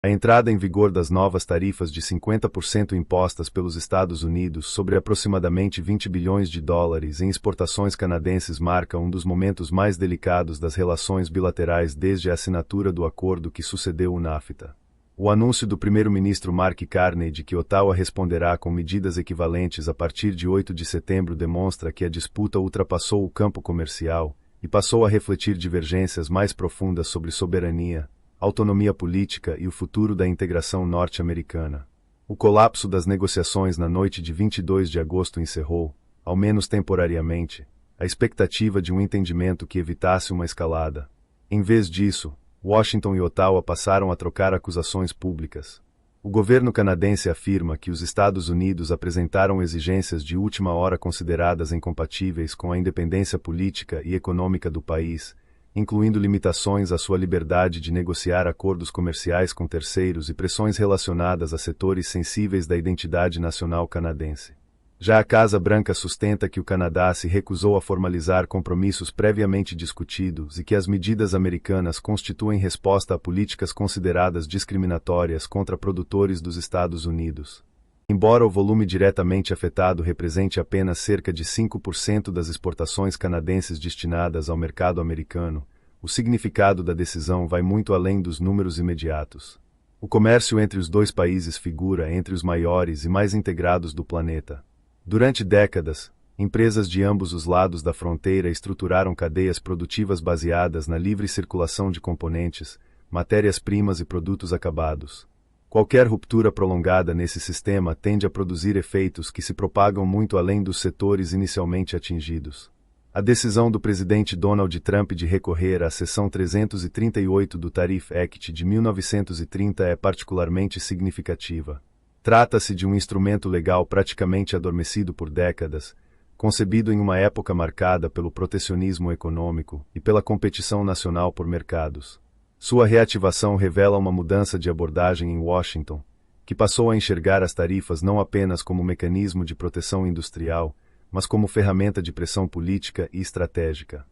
A entrada em vigor das novas tarifas de 50% impostas pelos Estados Unidos sobre aproximadamente 20 bilhões de dólares em exportações canadenses marca um dos momentos mais delicados das relações bilaterais desde a assinatura do acordo que sucedeu o NAFTA. O anúncio do primeiro-ministro Mark Carney de que Ottawa responderá com medidas equivalentes a partir de 8 de setembro demonstra que a disputa ultrapassou o campo comercial e passou a refletir divergências mais profundas sobre soberania, autonomia política e o futuro da integração norte-americana. O colapso das negociações na noite de 22 de agosto encerrou, ao menos temporariamente, a expectativa de um entendimento que evitasse uma escalada. Em vez disso, Washington e Ottawa passaram a trocar acusações públicas. O governo canadense afirma que os Estados Unidos apresentaram exigências de última hora consideradas incompatíveis com a independência política e econômica do país, incluindo limitações à sua liberdade de negociar acordos comerciais com terceiros e pressões relacionadas a setores sensíveis da identidade nacional canadense. Já a Casa Branca sustenta que o Canadá se recusou a formalizar compromissos previamente discutidos e que as medidas americanas constituem resposta a políticas consideradas discriminatórias contra produtores dos Estados Unidos. Embora o volume diretamente afetado represente apenas cerca de 5% das exportações canadenses destinadas ao mercado americano, o significado da decisão vai muito além dos números imediatos. O comércio entre os dois países figura entre os maiores e mais integrados do planeta. Durante décadas, empresas de ambos os lados da fronteira estruturaram cadeias produtivas baseadas na livre circulação de componentes, matérias-primas e produtos acabados. Qualquer ruptura prolongada nesse sistema tende a produzir efeitos que se propagam muito além dos setores inicialmente atingidos. A decisão do presidente Donald Trump de recorrer à seção 338 do Tariff Act de 1930 é particularmente significativa. Trata-se de um instrumento legal praticamente adormecido por décadas, concebido em uma época marcada pelo protecionismo econômico e pela competição nacional por mercados. Sua reativação revela uma mudança de abordagem em Washington, que passou a enxergar as tarifas não apenas como mecanismo de proteção industrial, mas como ferramenta de pressão política e estratégica.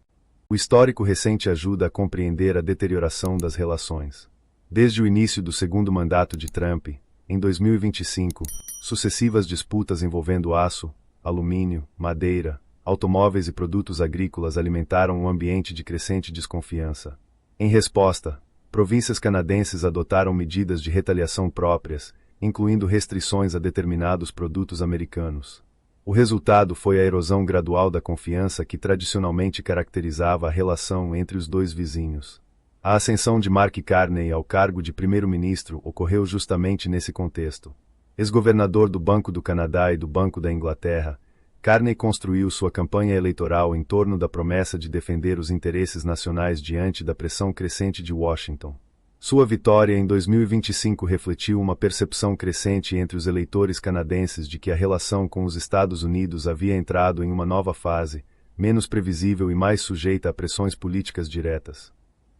O histórico recente ajuda a compreender a deterioração das relações. Desde o início do segundo mandato de Trump, em 2025, sucessivas disputas envolvendo aço, alumínio, madeira, automóveis e produtos agrícolas alimentaram um ambiente de crescente desconfiança. Em resposta, províncias canadenses adotaram medidas de retaliação próprias, incluindo restrições a determinados produtos americanos. O resultado foi a erosão gradual da confiança que tradicionalmente caracterizava a relação entre os dois vizinhos. A ascensão de Mark Carney ao cargo de primeiro-ministro ocorreu justamente nesse contexto. Ex-governador do Banco do Canadá e do Banco da Inglaterra, Carney construiu sua campanha eleitoral em torno da promessa de defender os interesses nacionais diante da pressão crescente de Washington. Sua vitória em 2025 refletiu uma percepção crescente entre os eleitores canadenses de que a relação com os Estados Unidos havia entrado em uma nova fase, menos previsível e mais sujeita a pressões políticas diretas.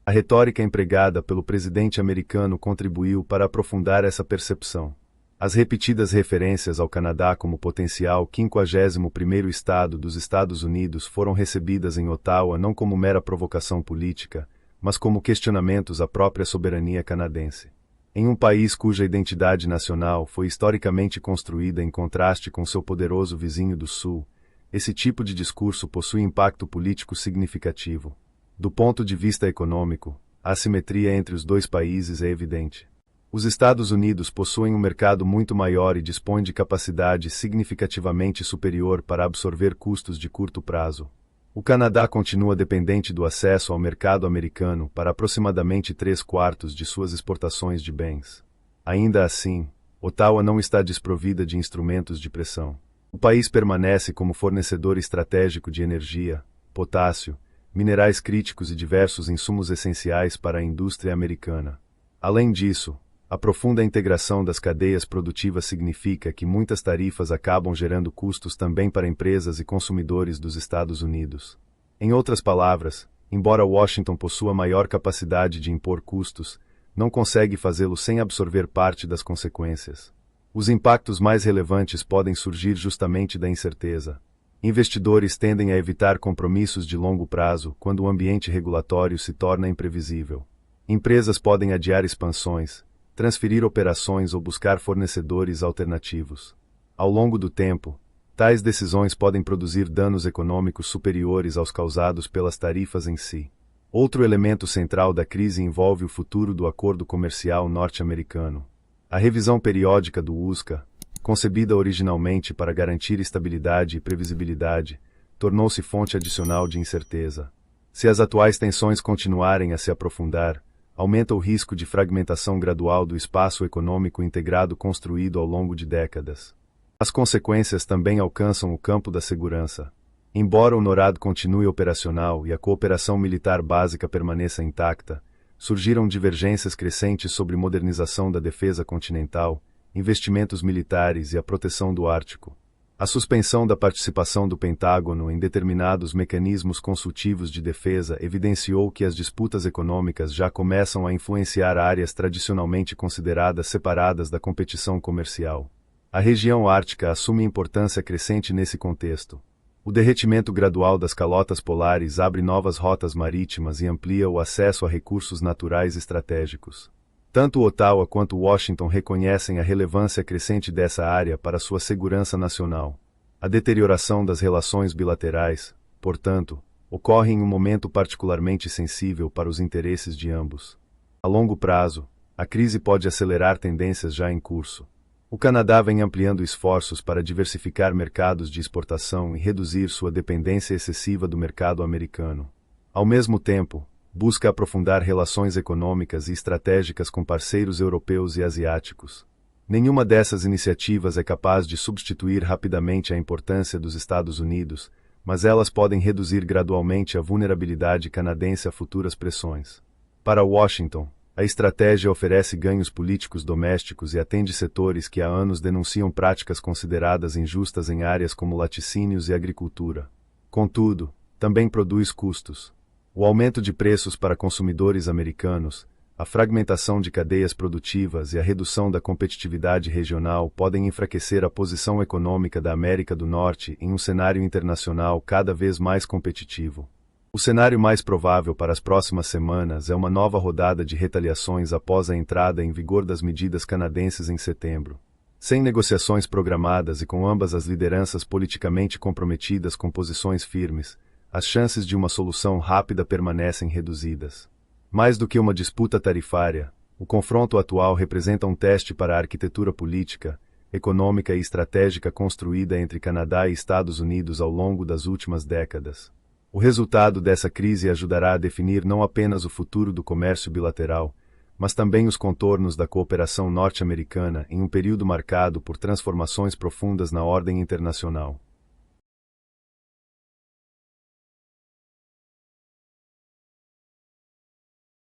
A retórica empregada pelo presidente americano contribuiu para aprofundar essa percepção. As repetidas referências ao Canadá como potencial 51º estado dos Estados Unidos foram recebidas em Ottawa não como mera provocação política, mas como questionamentos à própria soberania canadense. Em um país cuja identidade nacional foi historicamente construída em contraste com seu poderoso vizinho do Sul, esse tipo de discurso possui impacto político significativo. Do ponto de vista econômico, a assimetria entre os dois países é evidente. Os Estados Unidos possuem um mercado muito maior e dispõem de capacidade significativamente superior para absorver custos de curto prazo. O Canadá continua dependente do acesso ao mercado americano para aproximadamente 3/4 de suas exportações de bens. Ainda assim, Ottawa não está desprovida de instrumentos de pressão. O país permanece como fornecedor estratégico de energia, potássio, minerais críticos e diversos insumos essenciais para a indústria americana. Além disso, a profunda integração das cadeias produtivas significa que muitas tarifas acabam gerando custos também para empresas e consumidores dos Estados Unidos. Em outras palavras, embora Washington possua maior capacidade de impor custos, não consegue fazê-lo sem absorver parte das consequências. Os impactos mais relevantes podem surgir justamente da incerteza. Investidores tendem a evitar compromissos de longo prazo quando o ambiente regulatório se torna imprevisível. Empresas podem adiar expansões, transferir operações ou buscar fornecedores alternativos. Ao longo do tempo, tais decisões podem produzir danos econômicos superiores aos causados pelas tarifas em si. Outro elemento central da crise envolve o futuro do acordo comercial norte-americano. A revisão periódica do USMCA, concebida originalmente para garantir estabilidade e previsibilidade, tornou-se fonte adicional de incerteza. Se as atuais tensões continuarem a se aprofundar, aumenta o risco de fragmentação gradual do espaço econômico integrado construído ao longo de décadas. As consequências também alcançam o campo da segurança. Embora o NORAD continue operacional e a cooperação militar básica permaneça intacta, surgiram divergências crescentes sobre modernização da defesa continental, investimentos militares e a proteção do Ártico. A suspensão da participação do Pentágono em determinados mecanismos consultivos de defesa evidenciou que as disputas econômicas já começam a influenciar áreas tradicionalmente consideradas separadas da competição comercial. A região ártica assume importância crescente nesse contexto. O derretimento gradual das calotas polares abre novas rotas marítimas e amplia o acesso a recursos naturais estratégicos. Tanto Ottawa quanto Washington reconhecem a relevância crescente dessa área para sua segurança nacional. A deterioração das relações bilaterais, portanto, ocorre em um momento particularmente sensível para os interesses de ambos. A longo prazo, a crise pode acelerar tendências já em curso. O Canadá vem ampliando esforços para diversificar mercados de exportação e reduzir sua dependência excessiva do mercado americano. Ao mesmo tempo, busca aprofundar relações econômicas e estratégicas com parceiros europeus e asiáticos. Nenhuma dessas iniciativas é capaz de substituir rapidamente a importância dos Estados Unidos, mas elas podem reduzir gradualmente a vulnerabilidade canadense a futuras pressões. Para Washington, a estratégia oferece ganhos políticos domésticos e atende setores que há anos denunciam práticas consideradas injustas em áreas como laticínios e agricultura. Contudo, também produz custos. O aumento de preços para consumidores americanos, a fragmentação de cadeias produtivas e a redução da competitividade regional podem enfraquecer a posição econômica da América do Norte em um cenário internacional cada vez mais competitivo. O cenário mais provável para as próximas semanas é uma nova rodada de retaliações após a entrada em vigor das medidas canadenses em setembro. Sem negociações programadas e com ambas as lideranças politicamente comprometidas com posições firmes, as chances de uma solução rápida permanecem reduzidas. Mais do que uma disputa tarifária, o confronto atual representa um teste para a arquitetura política, econômica e estratégica construída entre Canadá e Estados Unidos ao longo das últimas décadas. O resultado dessa crise ajudará a definir não apenas o futuro do comércio bilateral, mas também os contornos da cooperação norte-americana em um período marcado por transformações profundas na ordem internacional.